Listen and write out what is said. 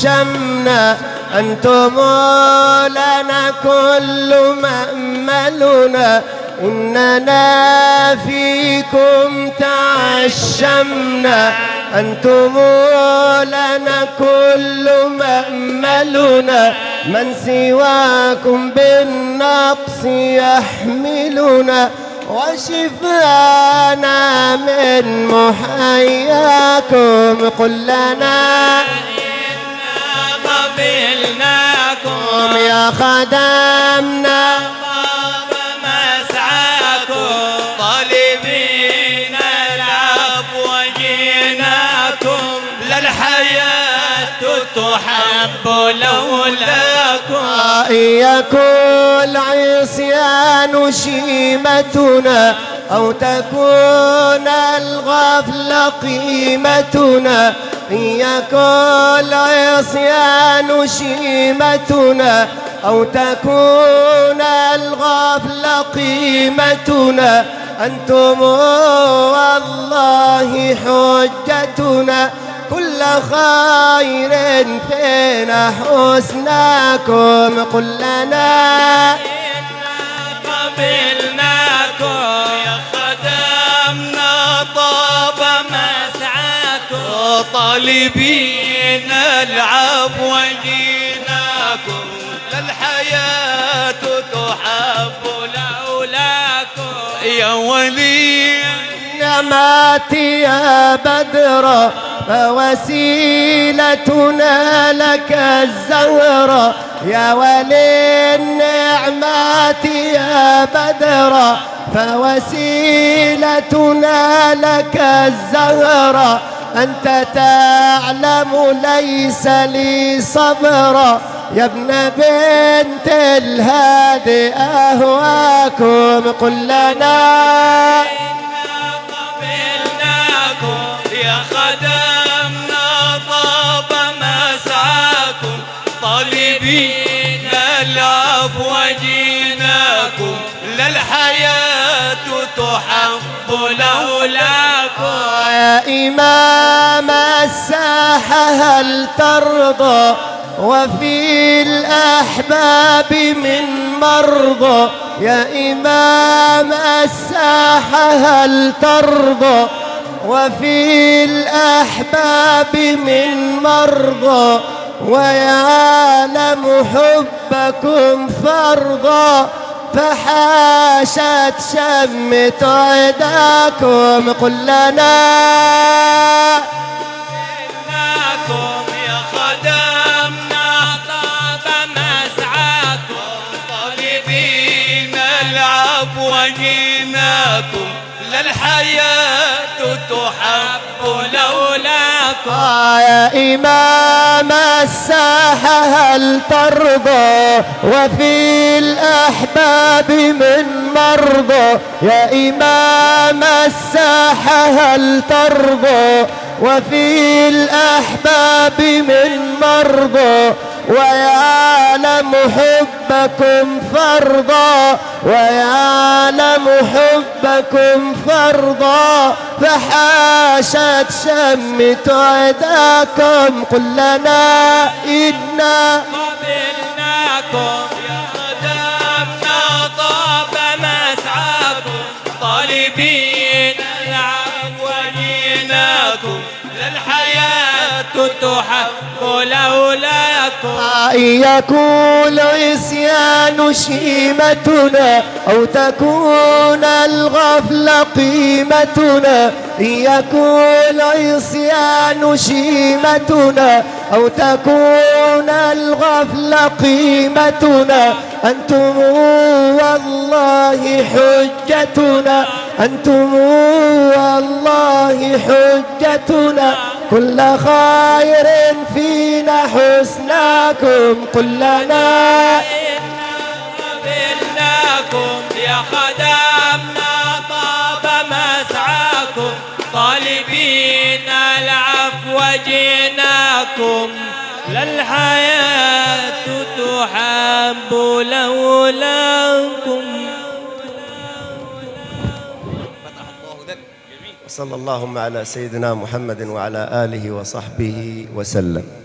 تعشمنا أنتم لنا كل مأملنا إننا فيكم تعشمنا أنتم لنا كل مأملنا من سواكم بالنقص يحملنا وشفانا من محياكم قل لنا إنا قبلناكم يا خدمنا طاب مسعاكم طالبين العفو وجيناكم للحياة تحب لولاكم يكون العصيان شيمتنا أو تكون الغفلة قيمتنا يكون العصيان شيمتنا أو تكون الغفلة قيمتنا أنتم والله حجتنا كل خير فينا حسناكم قل لنا إنا قبلناكم يا خدمنا طاب مسعاكم طالبين العفو وجيناكم للحياة تحب لولاكم يا ولي النعمات يا بدر فوسيلتنا لك الزهرة يا ولي النعمات يا بدر فوسيلتنا لك الزهرة أنت تعلم ليس لي صبرا يا ابن بنت الهادي أهواكم قل لنا يا خدمنا طاب مسعاكم طالبين العفو وجيناكم للحياة تحب لولاكم يا إمام الساحة هل ترضى وفي الأحباب من مرضى يا إمام الساحة هل ترضى وفي الأحباب من مرضى ويعلم حبكم فرضا فحاشت شمت عداكم قل لنا إنكم يا خدمنا طاب مسعاكم طالبين العفو وجيناكم للحياة تحب لولاكم يا إمام الساحة هل ترضى وفي الأحباب من مرضى يا إمام الساحة هل ترضى وفي الأحباب من مرضى ويعلم حبكم فرضا ويعلم حبكم فرضا فحاشت شمت عداكم قل لنا إنا قبلناكم يا خدمنا طاب مسعاكم طالبين العفو وجيناكم للحياة تحب لولاكم يكون عصيان شيمتنا أو تكون الغفلة قيمتنا يكون عصيان شيمتنا أو تكون الغفلة قيمتنا أنتم والله حجتنا أنتم والله حجتنا كل خير فينا حسناكم قل لنا قبلناكم يا خدمنا طاب مسعاكم طالبين العفو وجيناكم للحياة تحب لولاكم. صلى اللهم على سيدنا محمد وعلى آله وصحبه وسلم.